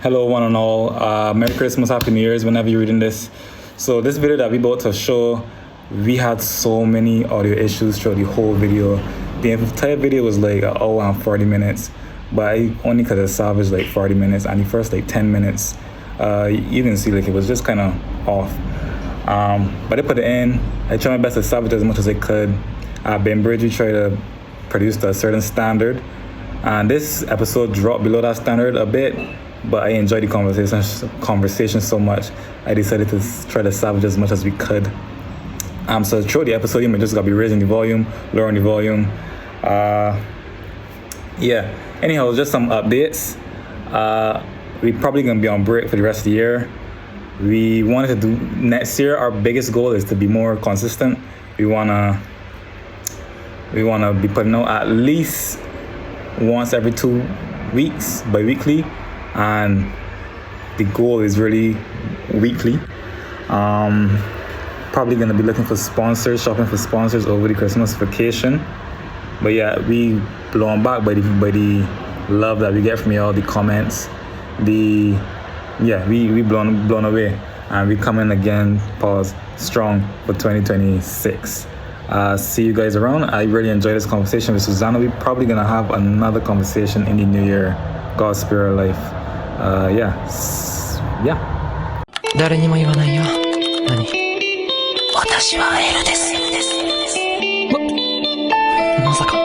Hello, one and all. Merry Christmas, Happy New Year's whenever you're reading this. So, this video that we about to show, we had so many audio issues throughout the whole video. The entire video was like an hour and 40 minutes, but I only could have salvaged like 40 minutes, and the first like 10 minutes, you can see like it was just kind of off. But I put it in. I tried my best to salvage as much as I could. Ben Bridge, we tried to produce to a certain standard, and this episode dropped below that standard a bit. But I enjoyed the conversation so much, I decided to try to salvage as much as we could. So throughout the episode, you just gotta be raising the volume, lowering the volume. Yeah. Anyhow, just some updates. We're probably gonna be on break for the rest of the year. We wanted to do next year. Our biggest goal is to be more consistent. We wanna be putting out at least once every 2 weeks, bi-weekly. And the goal is really weekly. Probably gonna be looking for sponsors, shopping for sponsors over the Christmas vacation. But yeah, we blown back by the love that we get from y'all, the comments, we blown away, and we coming again, strong for 2026. See you guys around. I really enjoyed this conversation with Susanna. We're probably gonna have another conversation in the new year. God's spirit life. Yeah. 誰にも言わないよ。何？私はエルです。まさか。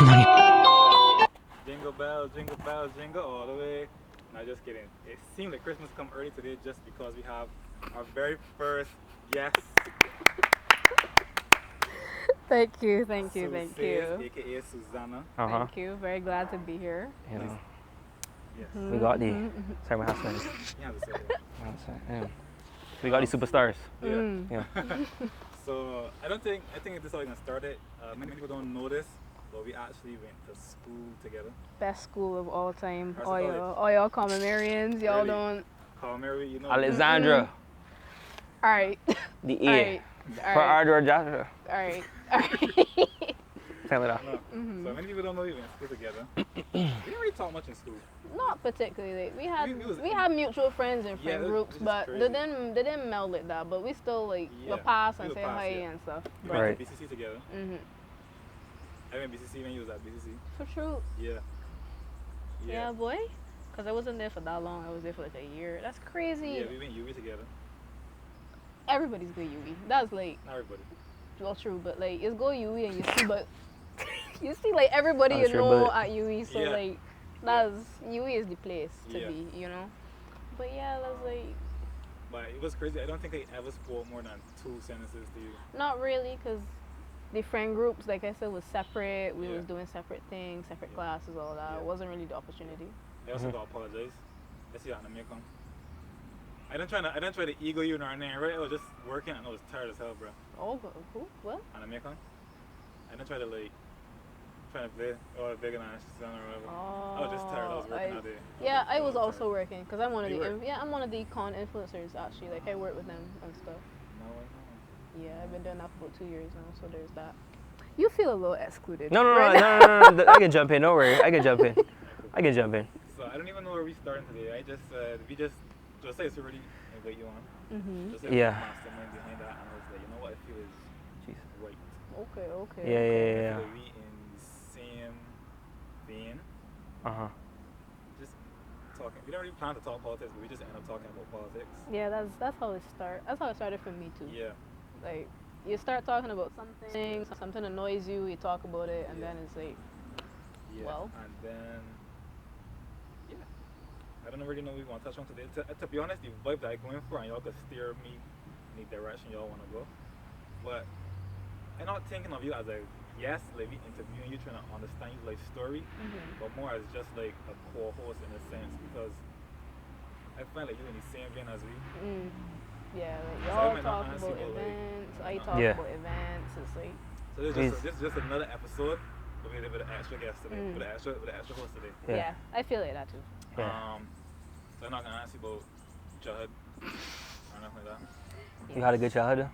何？ Jingle bell, jingle bell, jingle all the way. No, just kidding. It seemed like Christmas come early today just because we have our very first guest. Thank you. AKA Susanna. Thank you. Very glad to be here. You know, Yes. we got the. Sorry, my husband. You have to say that. Yeah. We got the superstars. Yeah. Yeah. So I think this is how we're gonna start it. Many people don't know this, but we actually went to school together. Best school of all time. First All y'all Commonarians, y'all Really? don't. Mary, you know. Alexandra. All right. The All E. right. For Ardor Joshua. All right. Family that. No. So many people don't know we went to school together. We didn't really talk much in school. Not particularly. We We had mutual friends and Yeah, friend it was groups, just but crazy. they didn't meld like that. But we still like Yeah, we'll pass we and would say pass, hi yeah. and stuff. We But, went to BCC together. mhm. I went BCC when you was at BCC. For true. Yeah. Yeah, boy. Cause I wasn't there for that long. I was there for like a year. That's crazy. Yeah, we went UV together. Everybody's good UE. That's like Not everybody. well true, but like it's go UE and you see, but you see like everybody That's you your know butt. at UE. So Yeah. like that's UE is the place to Yeah. be, you know. But yeah, that's like But it was crazy. I don't think I ever spoke more than 2 sentences to you. not really, cause the friend groups, like I said, was separate. We Yeah. was doing separate things, separate Yeah. classes, all that. Yeah. It wasn't really the opportunity. I also gotta apologize. Let's see how Anime come. I didn't try to ego you in our name, right? I was just working and I was tired as hell, bro. Oh, who? What? Anime come. I didn't try to play or big and Susanna or whatever. I was just tired. I was working all day. Yeah, I was tired. also working, cause I'm one of You work? I'm one of the con influencers actually. Like I work with them and stuff. No. Yeah, I've been doing that for about 2 years now, so there's that. You feel a little excluded. No. right now. I can jump in. Don't worry. I can jump in. So I don't even know where we starting today. I just say it's already invite you on. Mhm. Just say Yeah. the mastermind behind that, and I was like, you know what? I feel is Jeez. right. Okay. Yeah. So we in the same vein. Just talking. We don't really plan to talk politics, but we just end up talking about politics. Yeah, that's how it started. That's how it started for me too. Yeah. Like you start talking about something annoys you, you talk about it, and Yeah. then it's like, Yeah. Well. And then, yeah. I don't really know what we want to touch on today. To be honest, the vibe that I'm going for, and y'all could steer me in the direction y'all want to go. But I'm not thinking of you as a guest, like we interviewing you, trying to understand your life story, but more as just like a co-host in a sense, because I find like you're in the same vein as we. yeah, like So I y'all might not talk ask about you about, like, events, I talk Yeah. about events. It's like, So this is just another episode with an extra guest today, with an extra host today. yeah, I feel like that too. Yeah. So I'm not gonna ask you about childhood or nothing like that. You had a good childhood.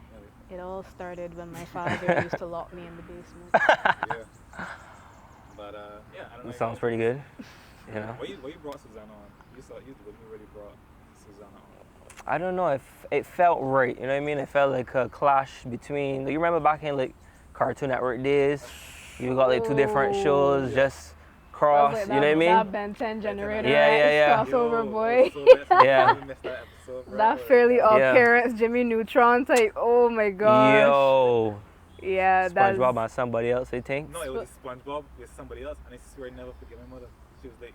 It all started when my father used to lock me in the basement. Yeah. But yeah, I don't know. Sounds pretty good. You know. Why you brought Susanna on? you thought you really brought Susanna on? I don't know if it felt right. You know what I mean? It felt like a clash between. You remember back in like Cartoon Network days, you got like two different shows just cross. Like you know what I mean? That Ben 10 generator. Yeah. Crossover boy. Yeah. That Fairly Odd Parents, Jimmy Neutron type. Oh my gosh. Yo. Yeah, that's. SpongeBob and somebody else, I think. No, it was SpongeBob with somebody else, and I swear I never forget my mother. She was like.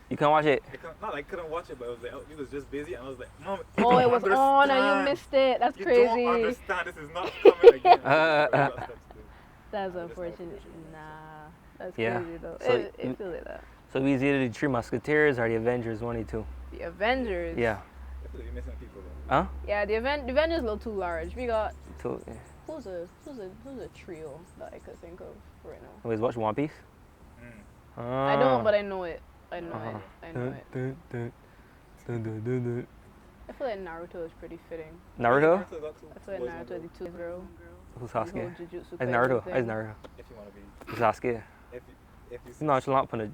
You can't watch it. I couldn't watch it, but it was like he was just busy, and I was like, Mom. Oh, it was on, and you missed it. That's crazy. You don't understand. This is not coming again. That's unfortunate. Nah, that's Yeah. crazy though. So it feels like that. So we either the Three Musketeers or the Avengers 1 and 2. The Avengers. Yeah. I feel like you're missing people though. Huh? Yeah, the Avengers a little too large. We got Two. Yeah. who's a trio that I could think of right now. Always watch One Piece. I don't, but I know it. I know it. I know it. I feel like Naruto is pretty fitting. Naruto? I feel like Naruto the two girl. Who's the whole Sasuke? Jujutsu It's Kaisen Naruto. thing. It's Naruto. If you want to be. It's Sasuke. If you No, it's not puna,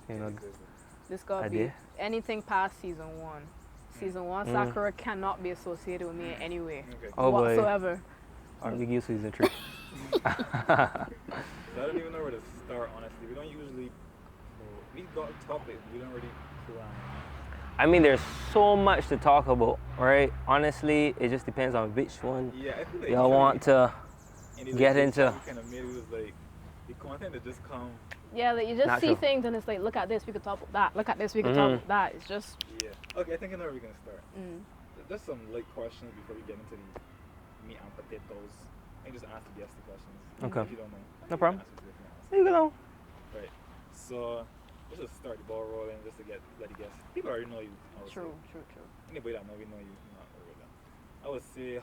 you know. This gotta be Idea. anything past season 1. Season 1, Sakura cannot be associated with me in any way Okay. Oh boy. whatsoever. Aren't we used to season 3? I don't even know where to start, honestly. We don't usually. We got a topic. We don't really plan. I mean, there's so much to talk about, right? Honestly, it just depends on which one Yeah, I feel like y'all want to get into. Kind of maybe it was like the content that just come. Yeah, like you just Natural. see things and it's like, look at this, we could talk about that. Look at this, we could talk about that. It's just. Yeah. Okay, I think I know where we're gonna start. There's some light questions before we get into the meat and potatoes. I can just ask the guests the questions. Okay. If you don't know. No problem. You can You go. Right. So let's just start the ball rolling just to let the guests. People already know you. True. Anybody that know we know you. Not worry about that. I would say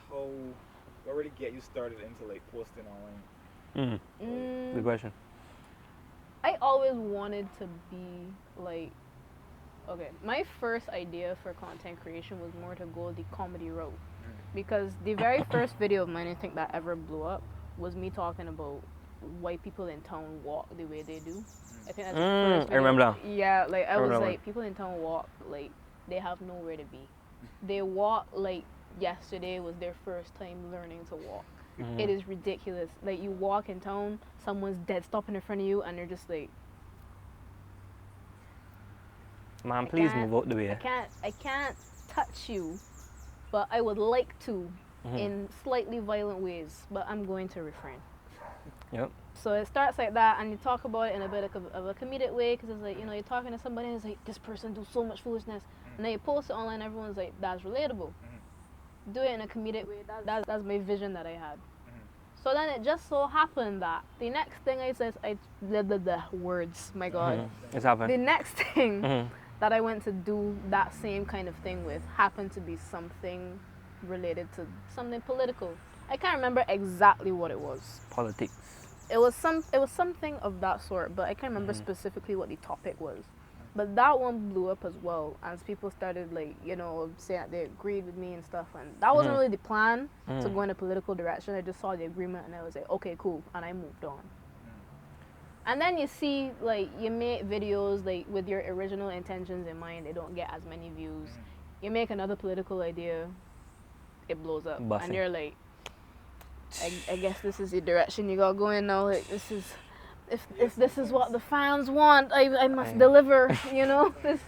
what really get you started into like posting online? Good question. I always wanted to be like, okay, my first idea for content creation was more to go the comedy route. Because the very first video of mine I think that ever blew up was me talking about white people in town walk the way they do. I think that's the first video. I remember that. Yeah, like I was remember like, people in town walk like they have nowhere to be. They walk like yesterday was their first time learning to walk. It is ridiculous. Like you walk in town, someone's dead stopping in front of you and they're just like, Man, please move out the way. I can't touch you, but I would like to in slightly violent ways, but I'm going to refrain. Yep. So it starts like that, and you talk about it in a bit of a comedic way, because it's like, you know, you're talking to somebody and it's like, this person do so much foolishness, and then you post it online, everyone's like, that's relatable. Do it in a comedic way. That's my vision that I had. So then it just so happened that the next thing I said, the words, my God. It's happened. The next thing that I went to do that same kind of thing with happened to be something related to something political. I can't remember exactly what it was. Politics. It was something of that sort, but I can't remember specifically what the topic was. But that one blew up as well, as people started like, you know, saying that they agreed with me and stuff. And that wasn't really the plan to go in a political direction. I just saw the agreement and I was like, okay, cool, and I moved on. And then you see, like, you make videos like with your original intentions in mind, they don't get as many views. You make another political idea, it blows up, and you're like, I guess this is the direction you gotta go in now. Like, this is. If this is what the fans want, I must deliver, you know? That's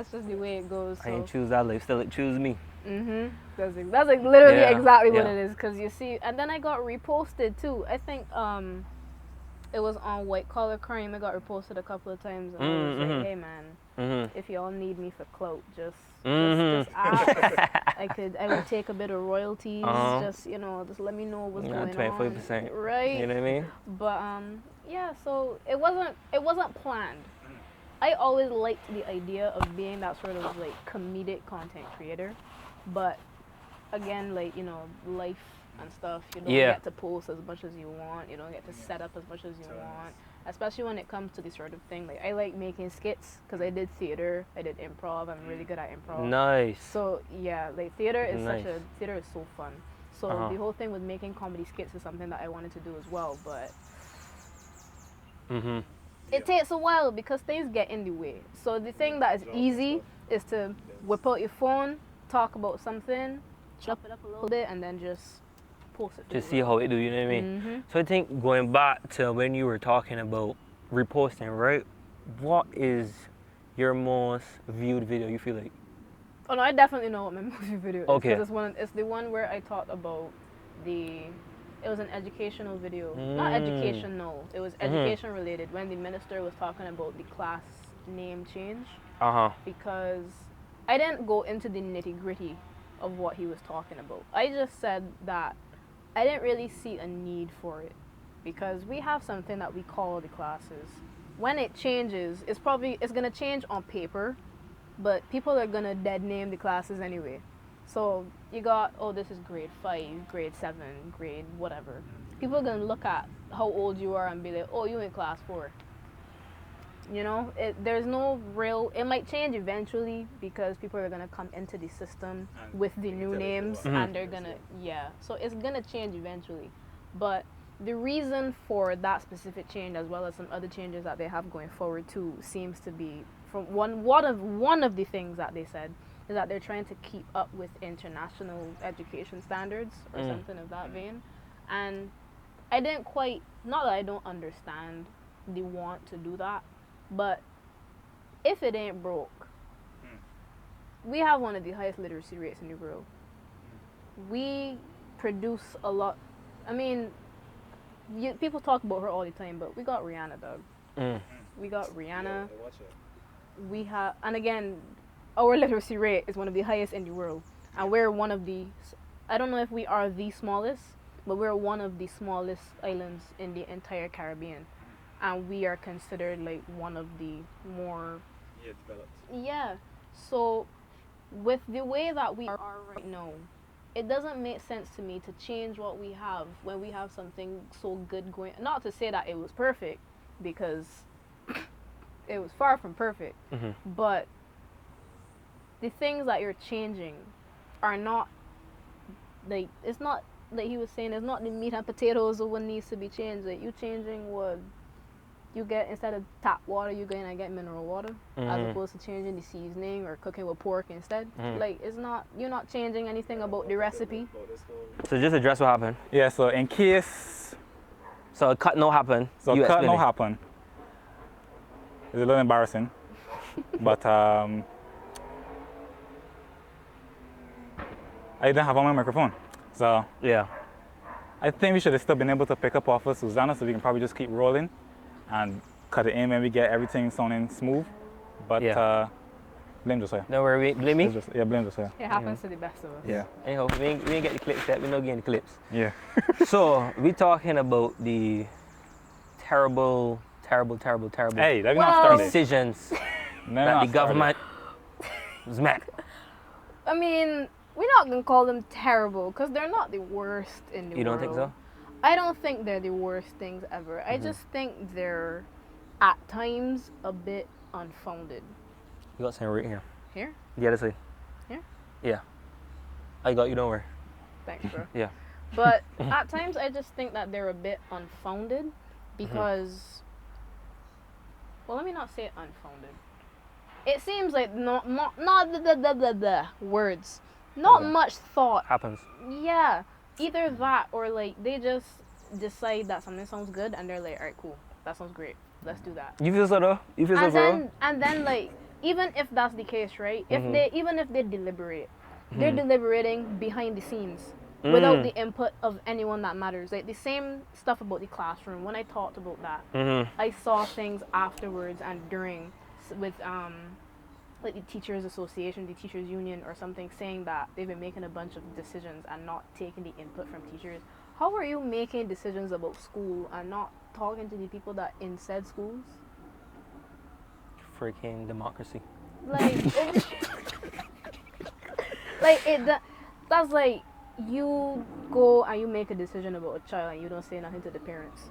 just the way it goes. So. I ain't choose that life, still it choose me. That's like literally exactly what it is, because you see, and then I got reposted too. I think it was on White Collar Crime. I got reposted a couple of times, and I was like, hey man, if y'all need me for clout, just ask. I would take a bit of royalties, just, you know, just let me know what's going 25%, on. Right. You know what I mean? But yeah, so it wasn't planned. I always liked the idea of being that sort of like comedic content creator, but again, like, you know, life and stuff, you don't get to post as much as you want, you don't get to set up as much as you want, especially when it comes to this sort of thing. Like, I like making skits because I did theater, I did improv, I'm really good at improv. Nice. So yeah, like theater is so fun. So the whole thing with making comedy skits is something that I wanted to do as well, but it takes a while because things get in the way. So the thing that is easy is to whip out your phone, talk about something, chop it up a little bit, and then just post it. Just see how it do, you know what I mean? So I think going back to when you were talking about reposting, right? What is your most viewed video you feel like? Oh no, I definitely know what my movie video is. Okay. 'Cause it's the one where I talked about it was an educational video. Not educational, it was education related when the minister was talking about the class name change. Because I didn't go into the nitty gritty of what he was talking about. I just said that I didn't really see a need for it because we have something that we call the classes. When it changes, it's gonna change on paper, but people are gonna dead name the classes anyway. So you got, oh, this is grade 5, grade 7, grade whatever. People are gonna look at how old you are and be like, oh, you in class 4. You know, there's no real, it might change eventually because people are gonna come into the system with the new names and they're gonna, so it's gonna change eventually. But the reason for that specific change, as well as some other changes that they have going forward too, seems to be from one of the things that they said is that they're trying to keep up with international education standards or something of that vein. And I didn't quite, not that I don't understand the want to do that, but if it ain't broke, we have one of the highest literacy rates in the world. We produce a lot. I mean, people talk about her all the time, but we got Rihanna, dog. We got Rihanna. We have, and again, our literacy rate is one of the highest in the world, and we're one of the, I don't know if we are the smallest, but we're one of the smallest islands in the entire Caribbean, and we are considered like one of the more developed. So with the way that we are right now, it doesn't make sense to me to change what we have when we have something so good going. Not to say that it was perfect, because it was far from perfect, but the things that you're changing are not, like, it's not, like he was saying, it's not the meat and potatoes of what needs to be changed. Like, you changing what you get, instead of tap water, you're going to get mineral water, as opposed to changing the seasoning or cooking with pork instead. Like, it's not, you're not changing anything about the recipe. So just address what happened. Yeah, so in case... So a cut no happen. So a cut no happen. It's a little embarrassing, but I didn't have on my microphone. So yeah, I think we should have still been able to pick up off of Susanna, so we can probably just keep rolling and cut it in when we get everything sounding smooth. But blame Josiah. No worry, blame me? Blame Josiah. It happens to the best of us. Yeah. Anyhow, we ain't get the clips yet. We not getting the clips. Yeah. So we talking about the terrible Hey, let me not start it. decisions that the government has made. I mean, we're not going to call them terrible, because they're not the worst in the world. You don't think so? I don't think they're the worst things ever. I just think they're, at times, a bit unfounded. You got something right here. Here? The other side. Here? Yeah. I got you, don't worry. Thanks, bro. Yeah. But at times, I just think that they're a bit unfounded, because... Well, let me not say unfounded. It seems like not words. Not much thought. Happens. Yeah. Either that or like they just decide that something sounds good and they're like, alright, cool. That sounds great. Let's do that. You feel so though? You feel so bro? And then like, even if that's the case, right? Even if they deliberate, they're deliberating behind the scenes without the input of anyone that matters. Like the same stuff about the classroom. When I talked about that, I saw things afterwards and during with like the teachers association, the teachers union or something, saying that they've been making a bunch of decisions and not taking the input from teachers. How are you making decisions about school and not talking to the people that in said schools? Freaking democracy. Like, that's like, you go and you make a decision about a child and you don't say nothing to the parents.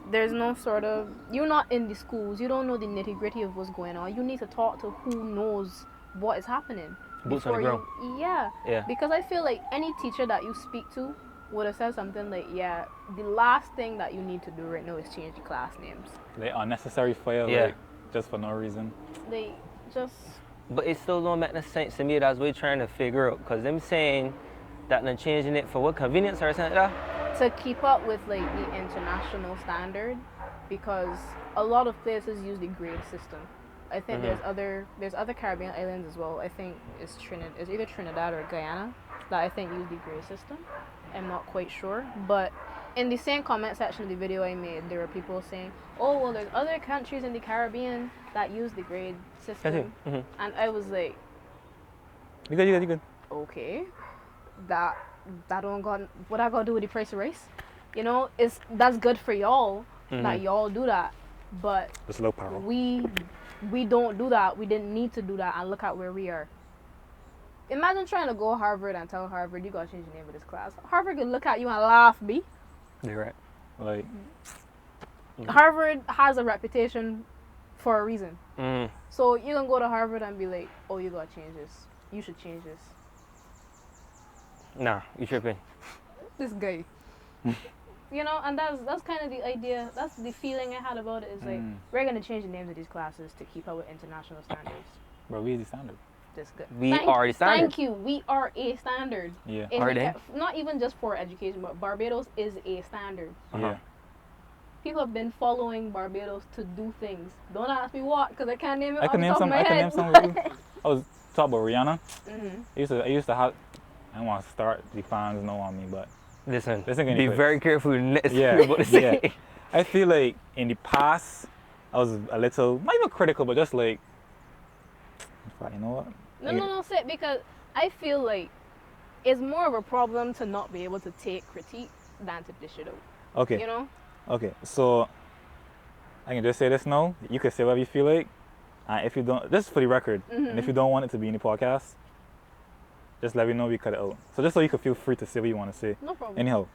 There's no sort of, you're not in the schools, you don't know the nitty gritty of what's going on. You need to talk to who knows what is happening. Boots on the ground. Yeah. Because I feel like any teacher that you speak to would have said something like, yeah, the last thing that you need to do right now is change the class names. Like unnecessary fire, Yeah. like just for no reason. They just But it still don't make no sense to me. That's what we're trying to figure out. Because them saying that they're changing it for what, convenience or something like that? to keep up with like the international standard, because a lot of places use the grade system. I think there's other Caribbean islands as well. I think it's either Trinidad or Guyana that I think use the grade system. I'm not quite sure, but in the same comment section of the video I made, there were people saying, "Oh well, there's other countries in the Caribbean that use the grade system," and I was like, You good. "Okay, that don't got what I gotta do with the price of rice? You know, that's good for y'all that y'all do that, but Just low power. we don't do that. We didn't need to do that, and look at where we are." Imagine trying to go Harvard and tell Harvard you gotta change the name of this class. Harvard could look at you and laugh, B. You're right. Like, Harvard has a reputation for a reason. Mm. So you can go to Harvard and be like, "Oh, you gotta change this. You should change this." Nah, you tripping. This guy. You know, and that's kind of the idea. That's the feeling I had about it. Is like, we're gonna change the names of these classes to keep up with international standards. bro, we is the standard. This good. We are the standard. Thank you. We are a standard. Yeah. Are they? Not even just for education, but Barbados is a standard. Yeah. People have been following Barbados to do things. Don't ask me what, because I can't name it I off can the name top some. of my I can head. name some. With you. I was talking about Rihanna. Mhm. I used to have. I don't want to start. The fans know on me, but Listen, Listen, be quick. very careful next yeah, you're about to say. yeah. I feel like in the past, I was a little, not even critical, but just like, you know what? No, say it, because I feel like it's more of a problem to not be able to take critique than to dish it out. Okay. You know? Okay, so I can just say this now. You can say whatever you feel like. And if you don't, just for the record, and if you don't want it to be in the podcast, just let me know, we cut it out. So just so you can feel free to say what you want to say. No problem. Anyhow,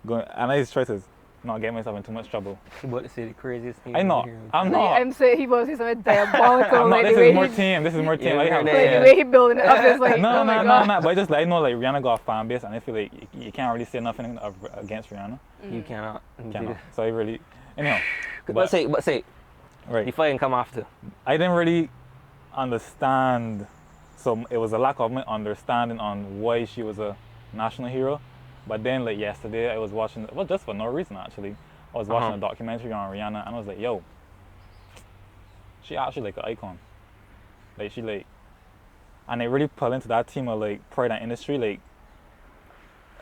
and I just try to not get myself in too much trouble. You about to say the craziest thing. I know. I'm not. I'm saying he was something diabolical. I'm not. Like This the is way more he, team. This is more team. Yeah, Like, yeah, how- like the way he building it up is like, oh my god. no. But I just like, I know like Rihanna got a fan base, and I feel like you can't really say nothing against Rihanna. You cannot. Cannot. So I really, anyhow. But say, Right. if I can come after. I didn't really understand. So it was a lack of my understanding on why she was a national hero. But then like yesterday I was watching, well, just for no reason actually, I was watching a documentary on Rihanna, and I was like, yo, she actually like an icon. Like she like, and they really pull into that team of like pride and industry. Like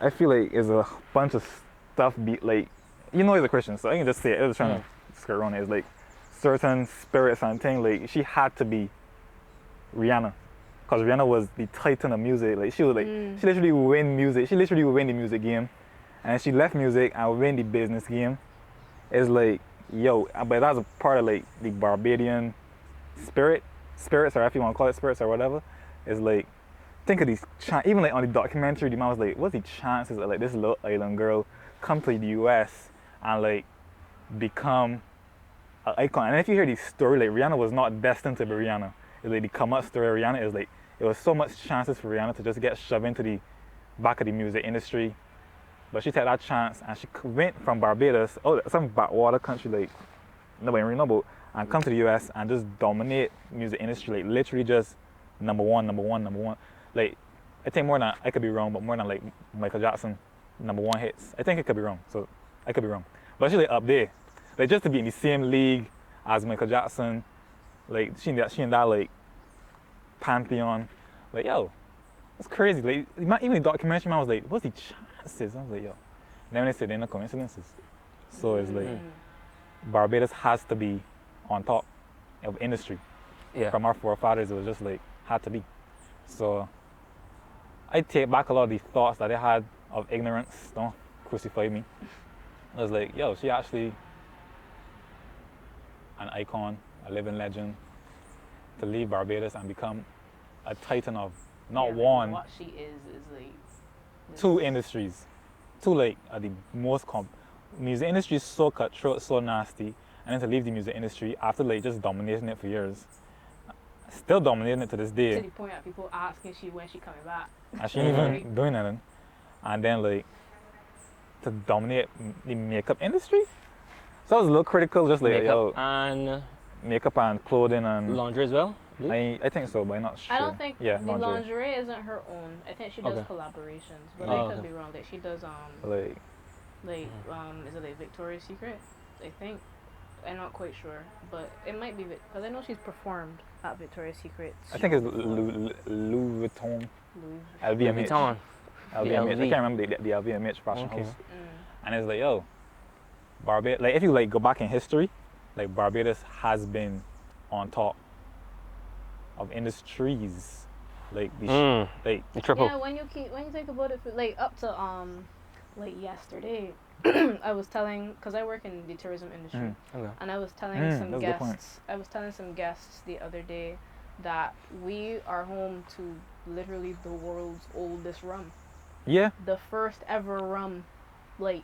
I feel like it's a bunch of stuff like, you know, he's a Christian, so I can just say it. I was trying to skirt around it. It's like certain spirits and things. Like she had to be Rihanna, because Rihanna was the titan of music. Like she was like, she literally would win music. She literally would win the music game, and she left music and win the business game. It's like, yo, but that's a part of like the Barbadian spirits, or if you want to call it spirits or whatever. It's like, think of these, even like on the documentary, the man was like, what's the chances of like this little island girl come to the US and like become an icon? And if you hear the story, like Rihanna was not destined to be Rihanna. It's like the come up story of Rihanna is like, it was so much chances for Rihanna to just get shoved into the back of the music industry. But she took that chance and she went from Barbados, some backwater country like nobody really know about, and come to the US and just dominate music industry, like literally just number one. Like I think more than, I could be wrong, but more than like Michael Jackson #1 hits. I think I could be wrong, so I could be wrong. But she's like up there, like just to be in the same league as Michael Jackson, like she in that like pantheon, like yo, that's crazy. Like even the documentary man was like, what's the chances? I was like, yo. And then they said they're not coincidences. So it's like Barbados has to be on top of industry. Yeah. From our forefathers, it was just like had to be. So I take back a lot of the thoughts that I had of ignorance. Don't crucify me. I was like, yo, she actually an icon, a living legend, to leave Barbados and become a titan of not one, What she is like. two industries. Two like are the most music industry is so cutthroat, so nasty, and then to leave the music industry after like just dominating it for years, still dominating it to this day. To the point that people asking when she coming back. And she ain't even doing nothing. And then like to dominate the makeup industry. So I was a little critical, just like, Makeup yo, and makeup and clothing and laundry as well. I think so, but I'm not sure. I don't think yeah, the lingerie isn't her own. I think she does Okay. collaborations, but Oh, I okay. could be wrong. Like she does Like, is it like Victoria's Secret? I think. I'm not quite sure, but it might be because I know she's performed at Victoria's Secret. I think it's Louis Vuitton, Louis. LVMH. Vuitton. LVMH. I LV. can't remember the LVMH fashion Okay. house. And it's like, yo, Barbados, like if you like go back in history, like Barbados has been on top of industries. Like, like The triple. Yeah, when you think about it, like up to like yesterday, I was telling, because I work in the tourism industry, Okay. and I was telling some that's a good point. guests. I was telling some guests the other day that we are home to literally the world's oldest rum, yeah, the first ever rum, like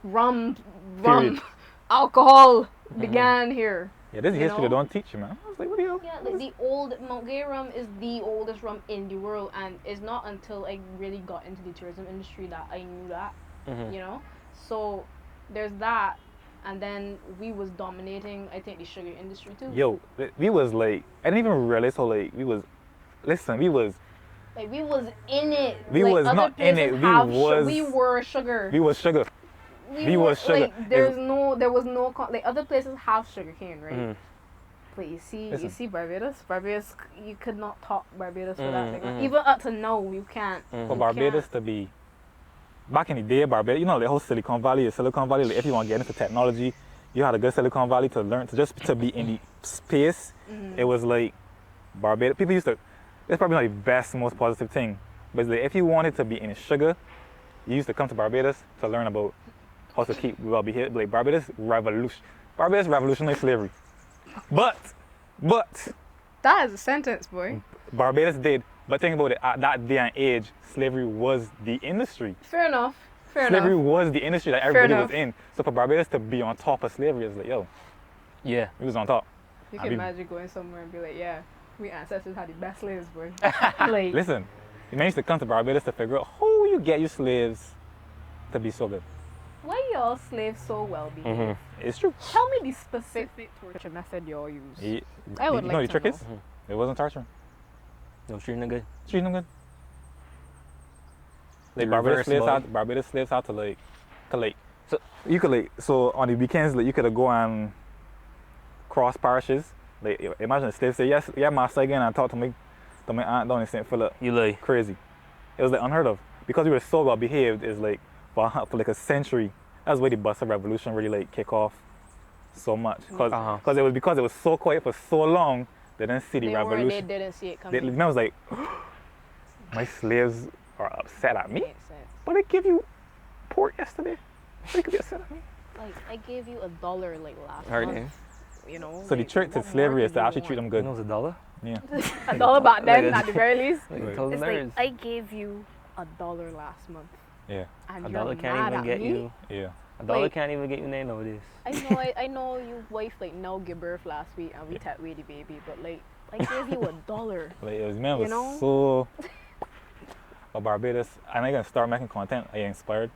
rum, Period. alcohol began here. yeah. This is You history know? they don't teach you, man. I was like, what the hell? Yeah, like the old Mount Gay rum is the oldest rum in the world, and it's not until I really got into the tourism industry that I knew that. You know, so there's that, and then we was dominating, I think, the sugar industry too. Yo, we was like, I didn't even realize how like we was. Listen, we was Like we was in it. We like, was other not in places it, we have was- we were sugar. we was sugar. we were was sugar. Like there was no like other places have sugar cane, right? But you Listen. see Barbados, you could not top Barbados for that thing. Even up to now, you can't. For You Barbados can't. to be back in the day, Barbados, you know, the whole Silicon Valley, like, if you want to get into technology, you had a good Silicon Valley to learn to be in the space. It was like Barbados. People used to. It's probably not the best, most positive thing, but it's like, if you wanted to be in sugar, you used to come to Barbados to learn about how to keep well behaved. Like Barbados revolutionary slavery, but That is a sentence, boy. Barbados did. But think about it, at that day and age, slavery was the industry. Fair enough. Slavery was the industry that everybody was enough. in. So for Barbados to be on top of slavery, it's like, yo, Yeah. we was on top. You I can mean- imagine going somewhere and be like, yeah, we ancestors had the best slaves, boy. like, Listen, you managed to come to Barbados to figure out how you get your slaves to be so good. why y'all slaves so well behaved? It's true. Tell me the specific torture method y'all use. I would you like know the to trick know. is? It wasn't torture. No, treating them good. Treating them good. Like Reverse mode. Barbados slaves had to so you could so on the weekends like you could go and cross parishes. Like imagine a slave say, yes, yeah, master again, and talk to my aunt down in St. Philip. You lie. Crazy. It was like unheard of. Because we were so well behaved, is like for like a century. That's where the Buster Revolution really like kick off so much. Because it was so quiet for so long, they didn't see the They revolution. didn't see it They coming. was like, my slaves are upset at me, Makes sense. but I gave you pork yesterday. They could be upset at me. Like, I gave you $1 like last Heard month. it. You know. So the like, trick to what more slavery is do to you actually treat want? them You good. know it's $1? Yeah. $1 back then, Like, at the very least. Like, Right. tell the It's like nerds. I gave you $1 last month, Yeah. and $1 you're can't mad even at get me. you. Yeah. $1 Like- can't even get you name nowadays. I know you wife like now give birth last week and we take away the baby, but like I gave you $1. Like it was man was You know? so Barbados, and I gonna start making content. I get inspired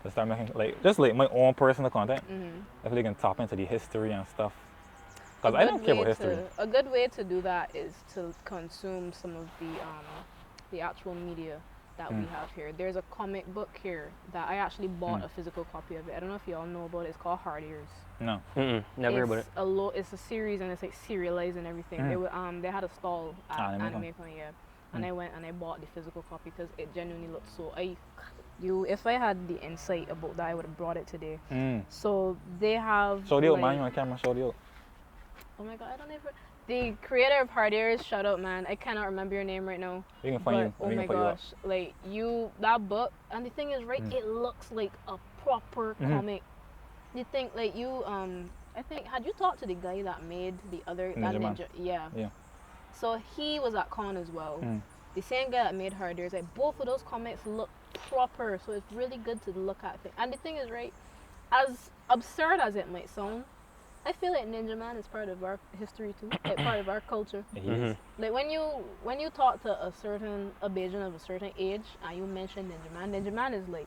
to start making like just like my own personal content. I feel like I can tap into the history and stuff. Because I don't care about history. A good way to do that is to consume some of the actual media that we have here. There's a comic book here that I actually bought a physical copy of it. I don't know if y'all know about it. It's called Hard Ears. No. Never heard about it. It's a series and it's like serialized and everything. They had a stall at Anime Con, yeah. And I went and I bought the physical copy because it genuinely looked so. If I had the insight about that, I would have brought it today. So they have. Show the out, like- man. You on camera? Show the out. Oh my god, I don't even. The creator of Hard Ears, shout out, man. I cannot remember your name right now. We can find But, you. oh We my can find you out. gosh, like that book, and the thing is, right, it looks like a proper comic. You think, like I think, had you talked to the guy that made the other, that Ninja Man. ninja? Yeah. Yeah. So he was at con as well. The same guy that made Hard Ears, like both of those comics look proper, so it's really good to look at. And the thing is, right, as absurd as it might sound, I feel like Ninja Man is part of our history too, like part of our culture. He is. Like when you talk to a Bayesian of a certain age and you mention Ninja Man is like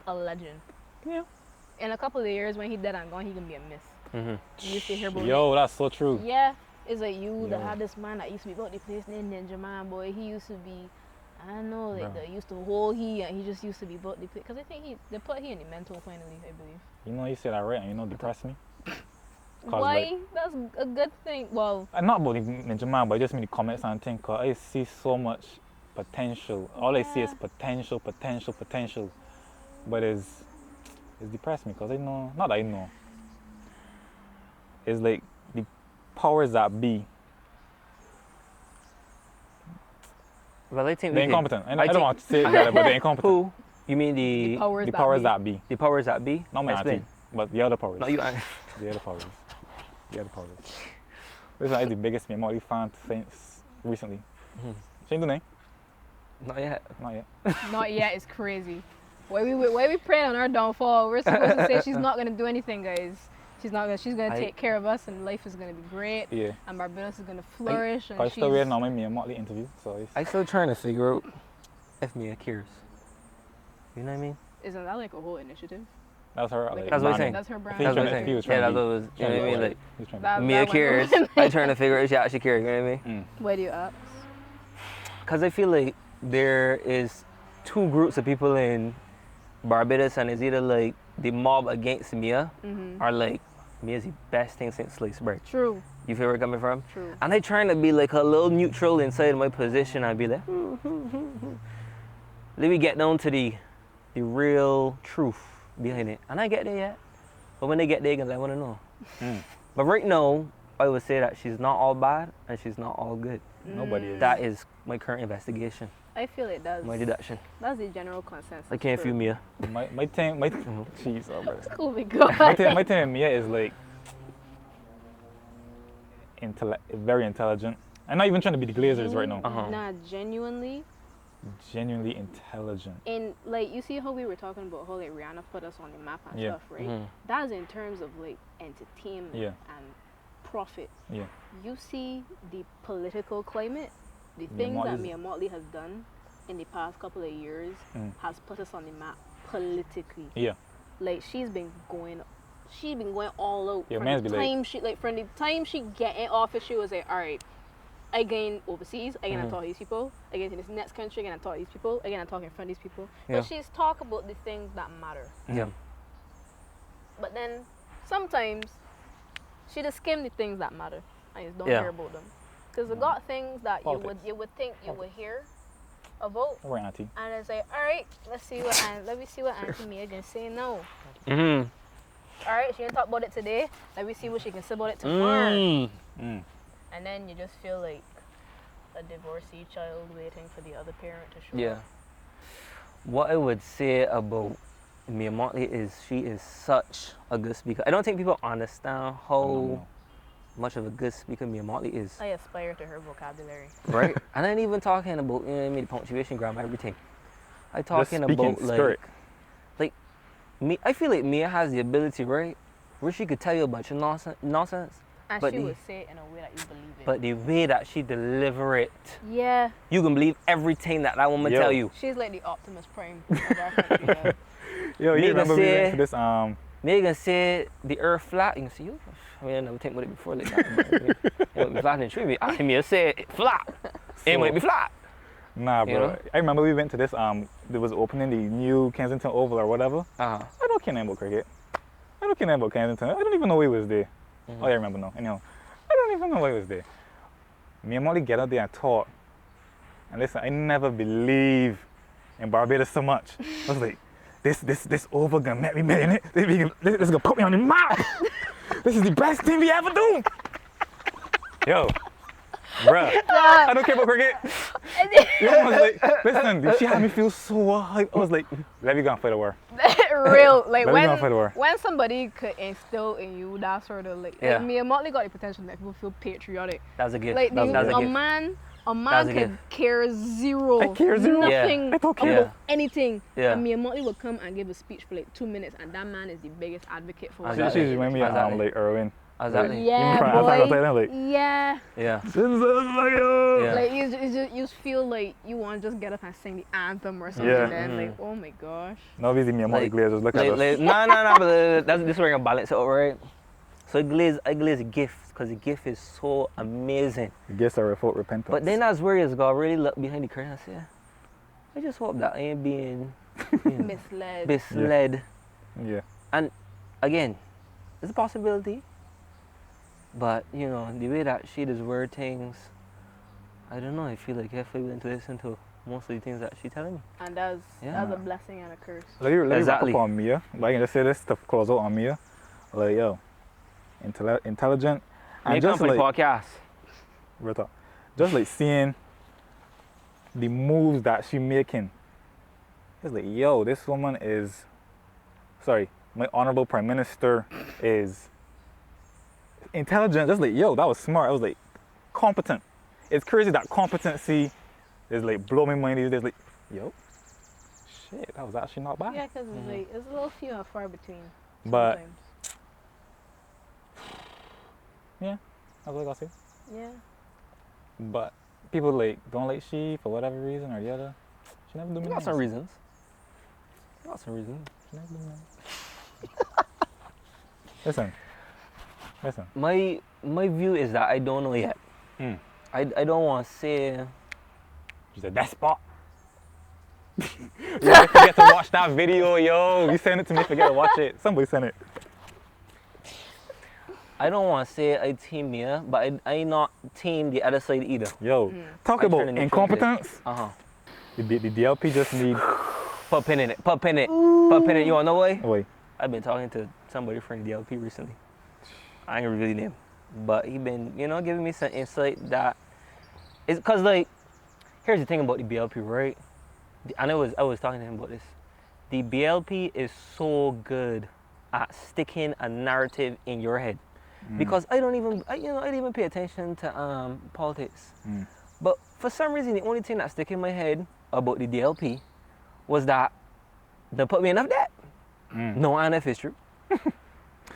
a legend. Yeah. In a couple of years, when he dead and gone, he gonna be a myth. Mm-hmm. You used to hear about Yo, that's so true. Yeah, it's like you that Yo. had this man that used to be about the place named Ninja Man, boy. He used to be, I don't know, like Bro. they used to hold he, and he just used to be about the place. Because I think they put he in the mental finally, I believe. You know, you said that right, and you know, depressed me. Why? That's a good thing. Well, Not about the Ninja Man, but just me the comments and things, cause I see so much potential. All I see is potential. But it's depressed me, cause I know, not that I know. It's like the powers that be. Well, I think They're incompetent. I don't want to say that, but they're incompetent. Who? You mean the The powers that be. the powers that be? Not my Explain. auntie, but the other powers. Not you. The other powers. The other powers. This is like the biggest Mia Motley fan since recently. She ain't doing anything. Not yet. Not yet. not yet. It's crazy. Why we praying on her downfall? We're supposed to say she's not gonna do anything, guys. She's not gonna. She's gonna take care of us, and life is gonna be great. Yeah. And Barbados is gonna flourish. I'm still waiting on my Mia Motley interview, so it's... I'm still trying to figure out if Mia cares. You know what I mean? Isn't that like a whole initiative? That's her. Like, That's what I'm branding. saying. That's her brand. He was That's what trying I'm to- he was saying. Yeah, trying that's to what be- was. You know what I mean? Like He was trying to That- Mia went cares. over. I'm trying to figure out if she actually cares. You know what I mean? Why do you ask? Because I feel like there is two groups of people in Barbados, and it's either like the mob against Mia, or like Mia's the best thing since sliced bread. True. You feel where I'm coming from? True. And I trying to be like a little neutral inside my position. I'd be like, let me get down to the real truth behind it. And I get there yet. But when they get there, I want to know. But right now, I would say that she's not all bad and she's not all good. Nobody is. That is my current investigation, I feel it does. my deduction. That's the general consensus. I can't feel Mia. My thing, jeez, oh, brother. Oh my god. My thing with Mia is like very intelligent. I'm not even trying to be the Glazers right now. Nah, genuinely. Genuinely intelligent. And like you see how we were talking about how like Rihanna put us on the map and Yeah. stuff, right? That's in terms of like entertainment Yeah. and profit. Yeah. You see the political climate, the Mia things that Motley's- Mia Motley has done in the past couple of years has put us on the map politically. Yeah. Like she's been going all out. Yeah, from man's the be like- from the time she get in office, she was like, all right, I gain overseas, I gonna talk to these people, I get to this next country, I gonna talk to these people, I gonna talk in front of these people. Yeah. But she's talk about the things that matter. Yeah. But then sometimes she just skim the things that matter and just don't Yeah. hear about them. Because they got things that Politics. you would think you would hear about, Right, auntie. and it's like, all right, let me see what Auntie Mia can say now. Mm-hmm. All right, she didn't talk about it today. Let me see what she can say about it tomorrow. And then you just feel like a divorcee child waiting for the other parent to show Yeah. up. What I would say about Mia Motley is she is such a good speaker. I don't think people understand how much of a good speaker Mia Motley is. I aspire to her vocabulary. Right? And I ain't even talking about, you know what I mean, punctuation, grammar, everything. I talking Just speaking about spirit. like me. I feel like Mia has the ability, right, where she could tell you a bunch of nonsense, And But she the- would say it in a way that you believe it. but the way that she deliver it, yeah, you can believe everything that woman Yo. tell you. she's like the Optimus Prime of our country. Yeah. Yo, you Nigga remember we went say- to this Megan said the earth flat. You can see you. I mean, I never think about it before like that. But, it would be flat in the tree. I Mia said it flat. It might be flat. Nah, bro. You know? I remember we went to this there was opening the new Kensington Oval or whatever. I don't care nothing about cricket. I don't care nothing about Kensington. I don't even know who was there. Oh, yeah, I remember now. Anyhow, I don't even know why he was there. Me and Molly get out there and talk. And listen, I never believed in Barbados so much. I was like, this over gonna make me millionaire. This gonna put me on the map. This is the best thing we ever do. Yo, bruh, I don't care about cricket. I was like, listen, she had me feel so hyped. I was like, let me go and fight a war. Real, like Let me go and fight a war. when somebody could instill in you that sort of like, Yeah. Mia Motley got the potential to make people feel patriotic. That was a gift. Like That was a a gift. man was a could gift. care zero. I care zero. Yeah. Nothing I don't care. about anything. Yeah. And Mia Motley would come and give a speech for like 2 minutes, and that man is the biggest advocate for. Exactly. She remind me of Exactly. like Irwin. Exactly. Yeah, cry outside, boy. outside, like, Yeah. Yeah. yeah. Like you just feel like you want to just get up and sing the anthem or something. Yeah. Then like, oh my gosh. Now we see me and Motley Glazers. Look at us. No, but that's this is where you're gonna balance it out, right? So I glaze a gift because the gift is so amazing. It gets our fault repentance. But then that's where it's got really look behind the curtain and say, I just hope that I ain't being misled. Yeah. And again, it's a possibility. But you know, the way that she does word things, I don't know. I feel like if I willing to listen to most of the things that she's telling me. And that's a blessing and a curse. Let me Exactly. wrap up on Mia. But I can just say this to close out on Mia. Like, yo, intelligent. Mia And just Company like, podcast. real talk. Just like seeing the moves that she making. It's like, yo, this woman is, sorry, my honorable prime minister is intelligent. Just like, yo, that was smart. I was like, competent. It's crazy that competency is like blow my mind these days. Like, yo, shit, that was actually not bad. Yeah, because it's like it's a little few and far between. But Sometimes. yeah, that's what I gotta say. Yeah. But people like don't like she for whatever reason or the other. She never do me Got nice. some reasons. Got some reasons. She never do me nice. Listen. My view is that I don't know yet. I don't want to say. She's a despot. You guys forget to watch that video, yo. You send it to me, forget to watch it. Somebody send it. I don't want to say I team Mia, but I not team the other side either. Yo, talk I about turn in the incompetence. Uh-huh. The DLP just need. Put pin in it. Put pin it. Put pin in it. You want to know why? Wait. I've been talking to somebody from DLP recently. I ain't gonna reveal the name, but he been, giving me some insight that it's because like, here's the thing about the BLP, right? I was talking to him about this. The BLP is so good at sticking a narrative in your head, because I didn't even pay attention to politics, but for some reason the only thing that stuck in my head about the DLP was that they put me enough debt. No, I know if it's true.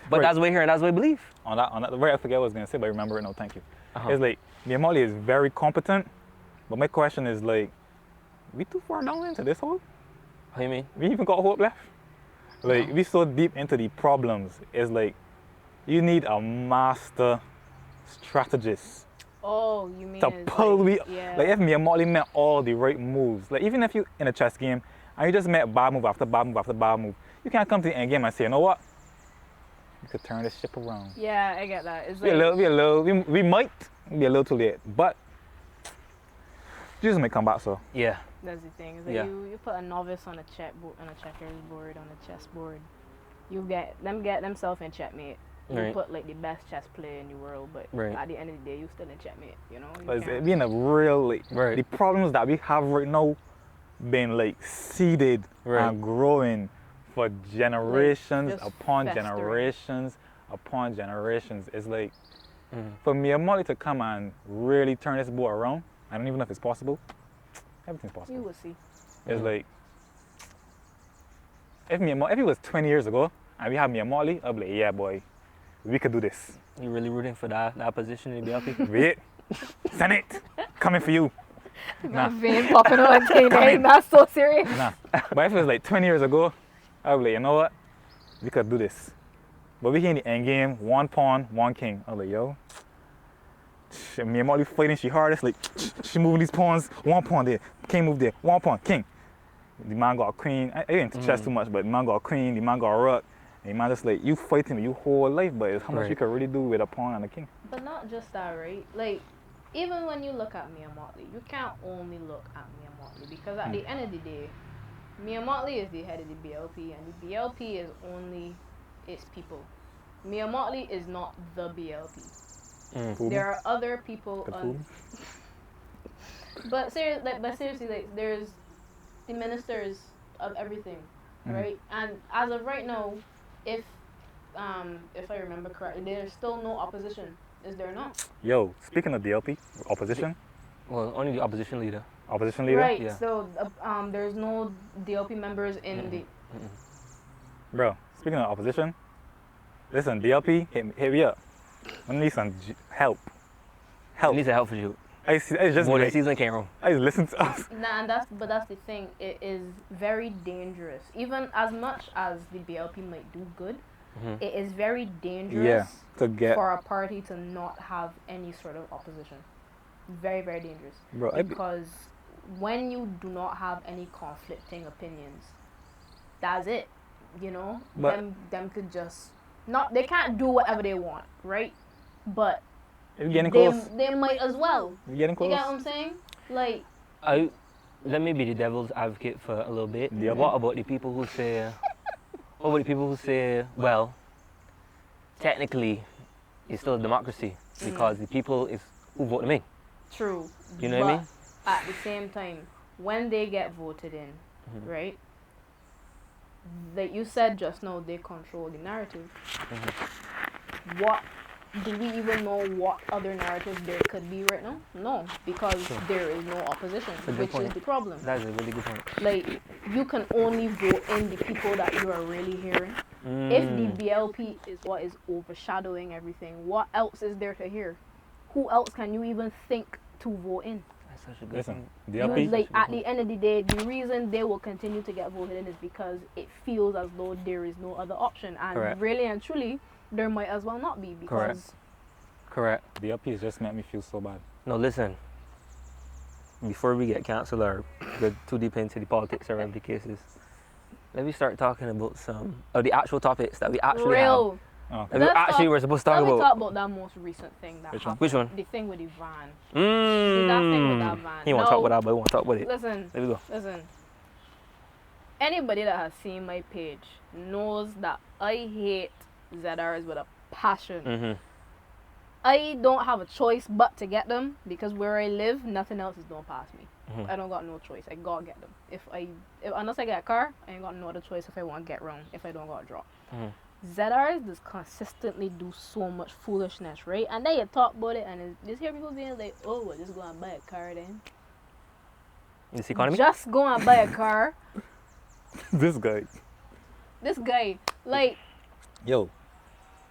But Right. that's what I hear and that's what I believe. On that, the way I forget what I was gonna say, but I remember it now. Thank you. It's like Mia Motley is very competent, but my question is like, we too far down into this hole? What do you mean? We even got hope left? Like we so deep into the problems. It's like you need a master strategist Oh, you mean to it's pull like, me. yeah. Like if Mia Motley made all the right moves, like even if you in a chess game and you just made bad move after bad move after bad move, you can't come to the end game and say, you know what? You could turn this ship around. Yeah, I get that. It's We might be a little too late, but Jesus may come back. So Yeah. that's the thing. Is that Yeah. you put a novice on a checkers board, on a chess board, you get themselves in checkmate. You Right. put like the best chess player in the world, but Right. at the end of the day, you still in checkmate. You know. You it's can't- being a real like, Right. the problems that we have right now, been like seeded Right. and growing for generations just upon festering. generations upon generations. It's like for Mia Motley to come and really turn this boat around. I don't even know if it's possible. Everything's possible. You will see. It's like if it was 20 years ago and we had Mia Motley, I'd be like, yeah, boy, we could do this. You really rooting for that position in the BLP? Wait, Senate, coming for you. My vein popping out and saying, hey, that's so serious. Nah. But if it was like 20 years ago, I'd be like, you know what? We could do this. But we here in the end game, one pawn, one king. I was like, yo. Mia Motley fighting, she hardest, like, she moving these pawns, one pawn there, king move there, one pawn, king. The man got a queen. I didn't chess too much, but the man got a queen, the man got a rook. And the man just like, you fighting your whole life, but it's how much Right. you can really do with a pawn and a king. But not just that, right? Like, even when you look at Mia Motley, you can't only look at Mia Motley, because at the end of the day, Mia Motley is the head of the BLP, and the BLP is only its people. Mia Motley is not the BLP. Fool me? There are other people Could fool on. me? But seriously, like there's the ministers of everything, right? And as of right now, if I remember correctly, there's still no opposition. Is there not? Yo, speaking of DLP, opposition Well, only the opposition leader. leader. Right. Yeah. So there's no DLP members in the. Bro, speaking of opposition, listen, DLP, hit me up. I need some help. It Help. needs a help for you. I just More than like, season came wrong. I just listen to us. Nah, and that's the thing. It is very dangerous. Even as much as the BLP might do good, it is very dangerous Yeah, to get for a party to not have any sort of opposition. Very, very dangerous. bro. Because when you do not have any conflicting opinions, that's it. You know, But- them could just not. They can't do whatever they want, right? But It's getting they close. they might as well. It's getting You close. get what I'm saying? Like, Let me be the devil's advocate for a little bit. Yeah. What about the people who say, well, technically, it's still a democracy because the people is who vote them in. true. You know what I But mean? at the same time, when they get voted in, right? That you said just now, they control the narrative. What do we even know what other narrative there could be right now? No, because there is no opposition, a good which point. is the problem. That is a really good point. Like, you can only vote in the people that you are really hearing. If the BLP is what is overshadowing everything, what else is there to hear? Who else can you even think to vote in? That's such a good Listen, point. You, DLP. like, at the end of the day, the reason they will continue to get voted in is because it feels as though there is no other option, and Correct. really and truly, there might as well not be because Correct. DLP has just made me feel so bad. No, listen. Before we get cancelled or get too deep into the politics or whatever the case is, let me start talking about some of the actual topics that we actually have. real. Oh. That we actually were supposed to talk Let me about. talk about that most recent thing that Which one? happened. Which one? The thing with the van. See, that thing with that van. He won't talk about that, but he won't talk about it. Listen, There we go. listen. Anybody that has seen my page knows that I hate ZRs with a passion. I don't have a choice but to get them because where I live, nothing else is going to pass me. I don't got no choice. I gotta get them. If unless I get a car, I ain't got no other choice if I want to get round. If I don't got to drop. ZRs just consistently do so much foolishness, right? And then you talk about it, and just hear people being like, "Oh, we're just going to buy a car then." This economy? Just go and buy a car. This guy. This guy, like, Yo,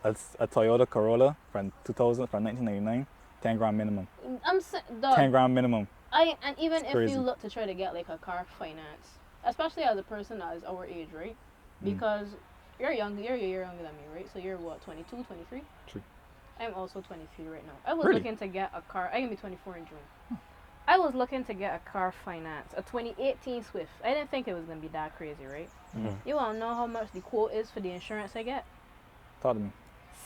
that's a Toyota Corolla from 1999. 10 grand minimum. I'm saying, 10 grand minimum. and even It's if crazy. you look to try to get like a car finance, especially as a person that is our age, right? Because you're younger, you're a year younger than me, right? So you're what, 22, 23? True. I'm also 23 right now. I was Really? looking to get a car. I'm gonna be 24 in June. I was looking to get a car finance, a 2018 Swift. I didn't think it was gonna be that crazy, right? You wanna know how much the quote is for the insurance I get? Talk to me.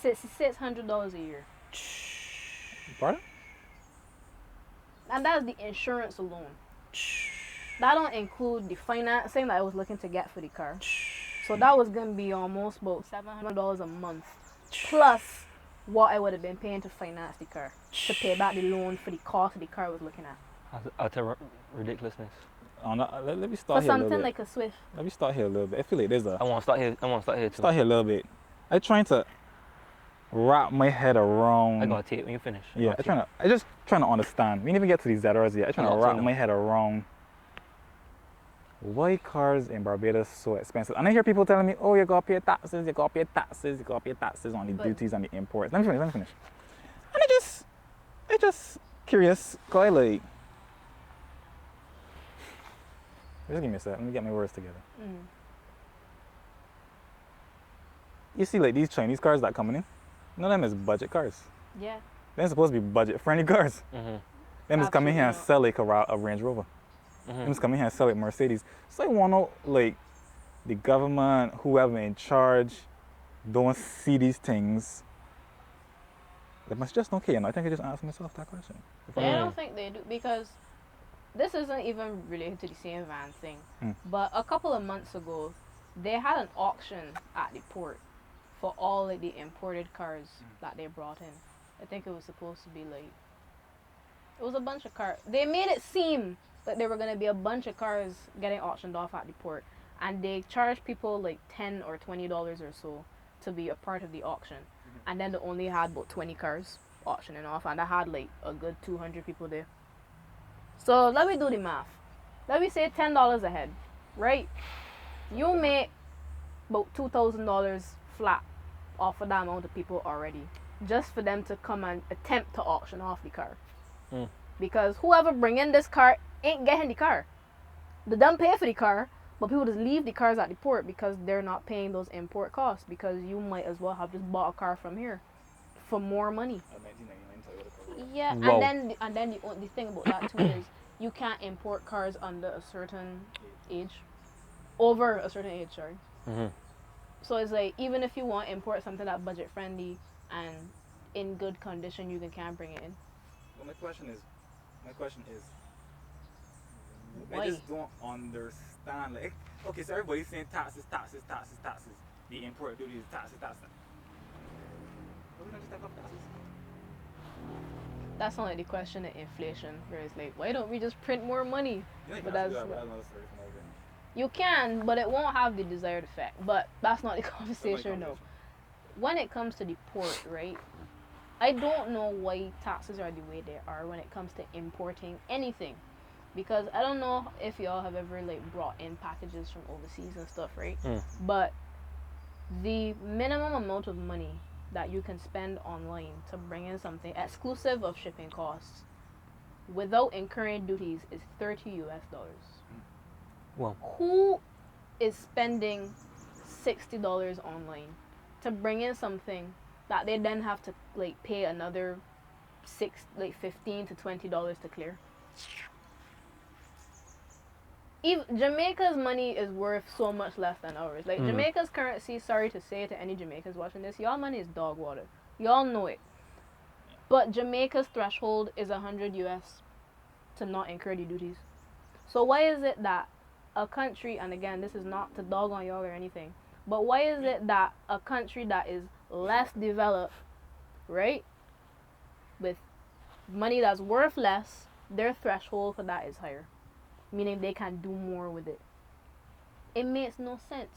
$600 a year, Pardon? and that's the insurance alone. That don't include the financing that I was looking to get for the car. So that was gonna be almost about $700 a month, plus what I would have been paying to finance the car, to pay back the loan for the cost of the car I was looking at. Utter ridiculousness. Let me For start here a something little bit. like a Swift. Let me start here a little bit. I feel like there's a I want to start here. Too. start here a little bit. I'm trying to wrap my head around. I got to tape when you finish. Yeah, I just trying to understand. We didn't even get to these ZRs yet. I'm trying No, to say wrap no. my head around why cars in Barbados so expensive. And I hear people telling me, "Oh, you gotta pay taxes, you gotta pay taxes, you gotta pay taxes on the But- duties and the imports." Let me finish. And I just curious, cause I like. Just give me a sec. Let me get my words together. You see, like these Chinese cars that coming in, none of them is budget cars. Yeah. They're supposed to be budget-friendly cars. Them just come in here and sell like a Range Rover. Them just come in here and sell like Mercedes. So I want to know, like, the government, whoever in charge, don't see these things. They must just don't care. And I think I just asked myself that question. I don't think they do, because this isn't even related to the same van thing. But a couple of months ago, they had an auction at the port for all like the imported cars that they brought in. I think it was supposed to be like, it was a bunch of cars. They made it seem like there were going to be a bunch of cars getting auctioned off at the port, and they charged people like $10 or $20 or so to be a part of the auction. And then they only had about 20 cars auctioning off, and I had like a good 200 people there. So let me do the math. Let me say $10 a head, right? You make about $2,000 flat off of that amount of people already. just for them to come and attempt to auction off the car. Mm. Because whoever bring in this car ain't getting the car. They don't pay for the car, but people just leave the cars at the port because they're not paying those import costs, because you might as well have just bought a car from here for more money. A 1999 Toyota Corolla. Yeah, Wow. and then the thing about that too is you can't import cars under a certain age, over a certain age, sorry. Mm-hmm. So it's like, even if you want to import something that's budget friendly and in good condition, you can't bring it in. Well, my question is, Why? I just don't understand. Like, okay, so everybody's saying taxes. The import duties, taxes. Why we don't just step up taxes? That's only the question of inflation, where it's like, why don't we just print more money? You know, you But can actually that's- do that, but I don't know the story from over. You can, but it won't have the desired effect. But that's not the That's my conversation, no. conversation. When it comes to the port, right? I don't know why taxes are the way they are when it comes to importing anything. Because I don't know if y'all have ever like brought in packages from overseas and stuff, right? Mm. But the minimum amount of money that you can spend online to bring in something exclusive of shipping costs without incurring duties is $30 US. Well, Who is spending $60 online to bring in something that they then have to like pay another $15 to $20 to clear? Even Jamaica's money is worth so much less than ours. Like, Jamaica's currency, sorry to say it to any Jamaicans watching this, y'all money is dog water. Y'all know it. But Jamaica's threshold is 100 US to not incur the duties. So why is it that a country, and again, this is not to dog on y'all or anything, but why is it that a country that is less developed, right, with money that's worth less, their threshold for that is higher, meaning they can do more with it? It makes no sense.